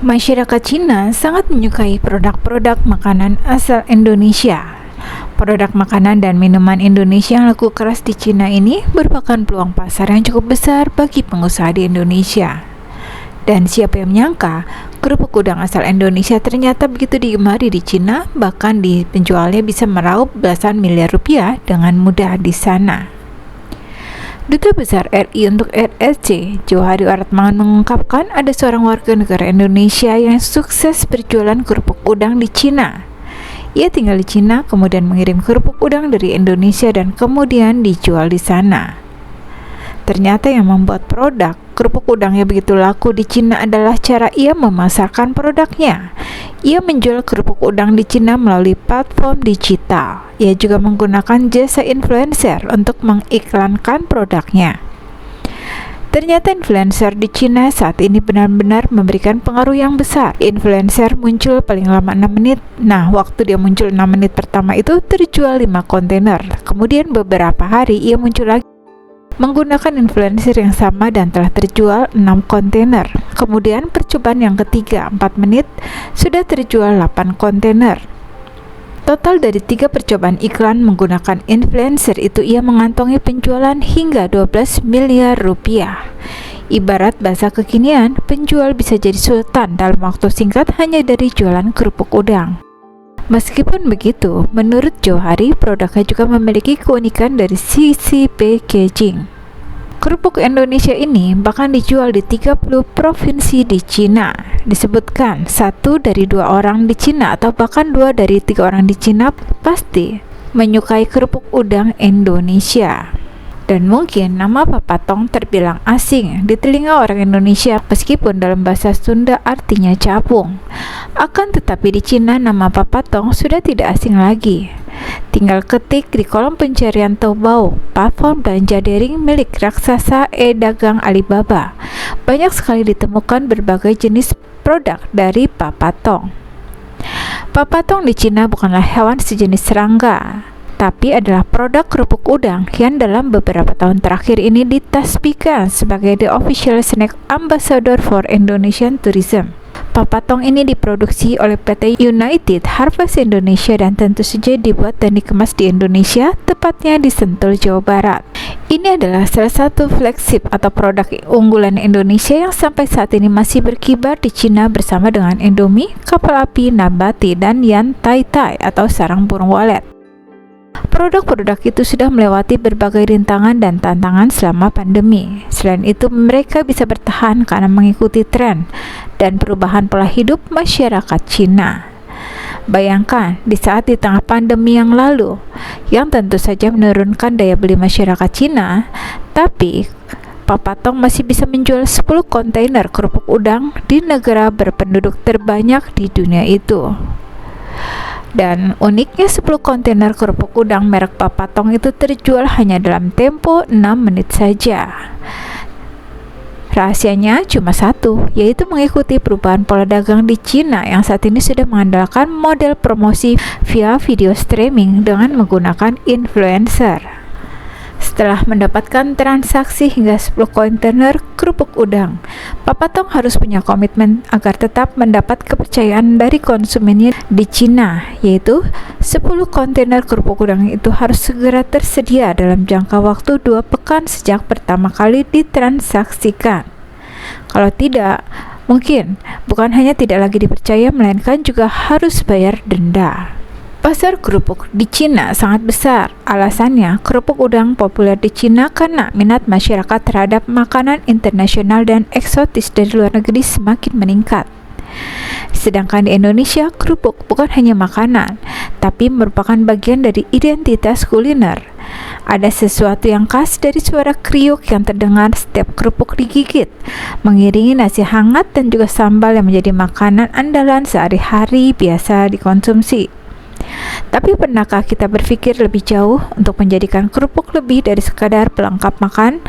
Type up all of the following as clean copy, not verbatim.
Masyarakat Cina sangat menyukai produk-produk makanan asal Indonesia. Produk makanan dan minuman Indonesia yang laku keras di Cina ini merupakan peluang pasar yang cukup besar bagi pengusaha di Indonesia. Dan siapa yang menyangka, kerupuk udang asal Indonesia ternyata begitu digemari di Cina, bahkan di penjualnya bisa meraup belasan miliar rupiah dengan mudah di sana. Duta Besar RI untuk RRC, Johari Oratmangun mengungkapkan ada seorang warga negara Indonesia yang sukses berjualan kerupuk udang di Cina. Ia tinggal di Cina, kemudian mengirim kerupuk udang dari Indonesia dan kemudian dijual di sana. Ternyata yang membuat produk kerupuk udangnya begitu laku di Cina adalah cara ia memasarkan produknya. Ia menjual kerupuk udang di Cina melalui platform digital. Ia juga menggunakan jasa influencer untuk mengiklankan produknya. Ternyata influencer di Cina saat ini benar-benar memberikan pengaruh yang besar. Influencer muncul paling lama 6 menit. Nah, waktu dia muncul 6 menit pertama itu terjual 5 kontainer. Kemudian beberapa hari ia muncul lagi menggunakan influencer yang sama dan telah terjual 6 kontainer. Kemudian percobaan yang ketiga 4 menit sudah terjual 8 kontainer. Total dari 3 percobaan iklan menggunakan influencer itu ia mengantongi penjualan hingga 12 miliar rupiah. Ibarat bahasa kekinian, penjual bisa jadi sultan dalam waktu singkat hanya dari jualan kerupuk udang. Meskipun begitu, menurut Johari, produknya juga memiliki keunikan dari sisi packaging. Kerupuk Indonesia ini bahkan dijual di 30 provinsi di Cina. Disebutkan 1 dari 2 orang di Cina atau bahkan 2 dari 3 orang di Cina pasti menyukai kerupuk udang Indonesia. Dan mungkin nama Papatong terbilang asing di telinga orang Indonesia meskipun dalam bahasa Sunda artinya capung. Akan tetapi di Cina nama Papatong sudah tidak asing lagi. Tinggal ketik di kolom pencarian Taobao, platform belanja daring milik raksasa e-dagang Alibaba. Banyak sekali ditemukan berbagai jenis produk dari Papatong. Papatong di Cina bukanlah hewan sejenis serangga, tapi adalah produk kerupuk udang yang dalam beberapa tahun terakhir ini ditasbihkan sebagai the official snack ambassador for Indonesian tourism. Papatong ini diproduksi oleh PT United Harvest Indonesia dan tentu saja dibuat dan dikemas di Indonesia, tepatnya di Sentul, Jawa Barat. Ini adalah salah satu flagship atau produk unggulan Indonesia yang sampai saat ini masih berkibar di Cina bersama dengan Indomie, kapal api, nabati, dan Yan Tai Tai atau sarang burung walet. Produk-produk itu sudah melewati berbagai rintangan dan tantangan selama pandemi. Selain itu, mereka bisa bertahan karena mengikuti tren dan perubahan pola hidup masyarakat Cina. Bayangkan, di saat di tengah pandemi yang lalu, yang tentu saja menurunkan daya beli masyarakat Cina, tapi Papatong masih bisa menjual 10 kontainer kerupuk udang di negara berpenduduk terbanyak di dunia itu. Dan uniknya 10 kontainer kerupuk udang merek Papatong itu terjual hanya dalam tempo 6 menit saja. Rahasianya cuma satu, yaitu mengikuti perubahan pola dagang di Cina yang saat ini sudah mengandalkan model promosi via video streaming dengan menggunakan influencer. Setelah mendapatkan transaksi hingga 10 kontainer kerupuk udang, Papatong harus punya komitmen agar tetap mendapat kepercayaan dari konsumennya di Cina, yaitu 10 kontainer kerupuk udang itu harus segera tersedia dalam jangka waktu 2 pekan sejak pertama kali ditransaksikan. Kalau tidak, mungkin bukan hanya tidak lagi dipercaya, melainkan juga harus bayar denda. Pasar kerupuk di Cina sangat besar. Alasannya, kerupuk udang populer di Cina karena minat masyarakat terhadap makanan internasional dan eksotis dari luar negeri semakin meningkat. Sedangkan di Indonesia, kerupuk bukan hanya makanan, tapi merupakan bagian dari identitas kuliner. Ada sesuatu yang khas dari suara kriuk yang terdengar setiap kerupuk digigit, mengiringi nasi hangat dan juga sambal yang menjadi makanan andalan sehari-hari biasa dikonsumsi. Tapi pernahkah kita berpikir lebih jauh untuk menjadikan kerupuk lebih dari sekadar pelengkap makan,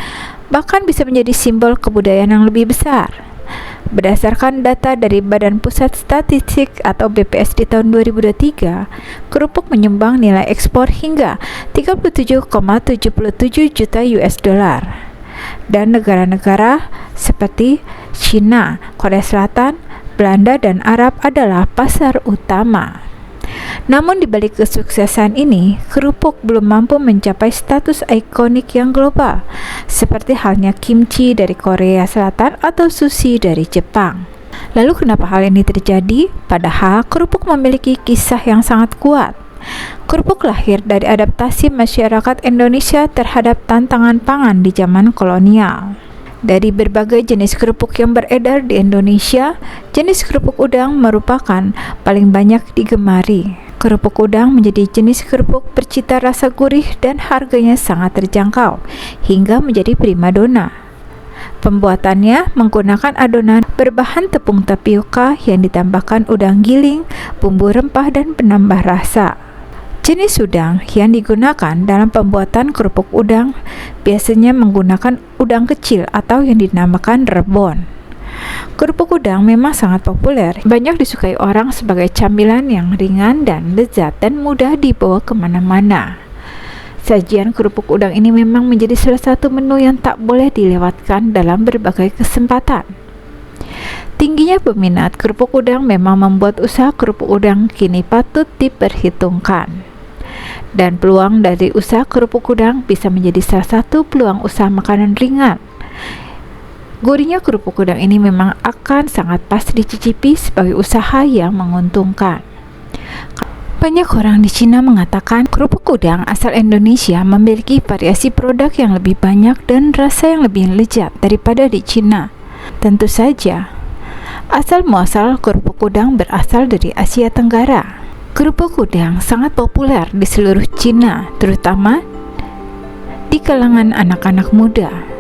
bahkan bisa menjadi simbol kebudayaan yang lebih besar? Berdasarkan data dari Badan Pusat Statistik atau BPS di tahun 2023, kerupuk menyumbang nilai ekspor hingga 37,77 juta US dollar. Dan negara-negara seperti China, Korea Selatan, Belanda dan Arab adalah pasar utama. Namun di balik kesuksesan ini, kerupuk belum mampu mencapai status ikonik yang global, seperti halnya kimchi dari Korea Selatan atau sushi dari Jepang. Lalu kenapa hal ini terjadi? Padahal kerupuk memiliki kisah yang sangat kuat. Kerupuk lahir dari adaptasi masyarakat Indonesia terhadap tantangan pangan di zaman kolonial. Dari berbagai jenis kerupuk yang beredar di Indonesia, jenis kerupuk udang merupakan paling banyak digemari. Kerupuk udang menjadi jenis kerupuk bercita rasa gurih dan harganya sangat terjangkau, hingga menjadi primadona. Pembuatannya menggunakan adonan berbahan tepung tapioka yang ditambahkan udang giling, bumbu rempah, dan penambah rasa. Jenis udang yang digunakan dalam pembuatan kerupuk udang biasanya menggunakan udang kecil atau yang dinamakan rebon. Kerupuk udang memang sangat populer, banyak disukai orang sebagai camilan yang ringan dan lezat dan mudah dibawa kemana-mana. Sajian kerupuk udang ini memang menjadi salah satu menu yang tak boleh dilewatkan dalam berbagai kesempatan. Tingginya peminat kerupuk udang memang membuat usaha kerupuk udang kini patut diperhitungkan. Dan peluang dari usaha kerupuk udang bisa menjadi salah satu peluang usaha makanan ringan. Gurihnya kerupuk udang ini memang akan sangat pas dicicipi sebagai usaha yang menguntungkan. Banyak orang di Cina mengatakan kerupuk udang asal Indonesia memiliki variasi produk yang lebih banyak dan rasa yang lebih lezat daripada di Cina. Tentu saja, asal-muasal kerupuk udang berasal dari Asia Tenggara. Kerupuk udang sangat populer di seluruh Cina, terutama di kalangan anak-anak muda.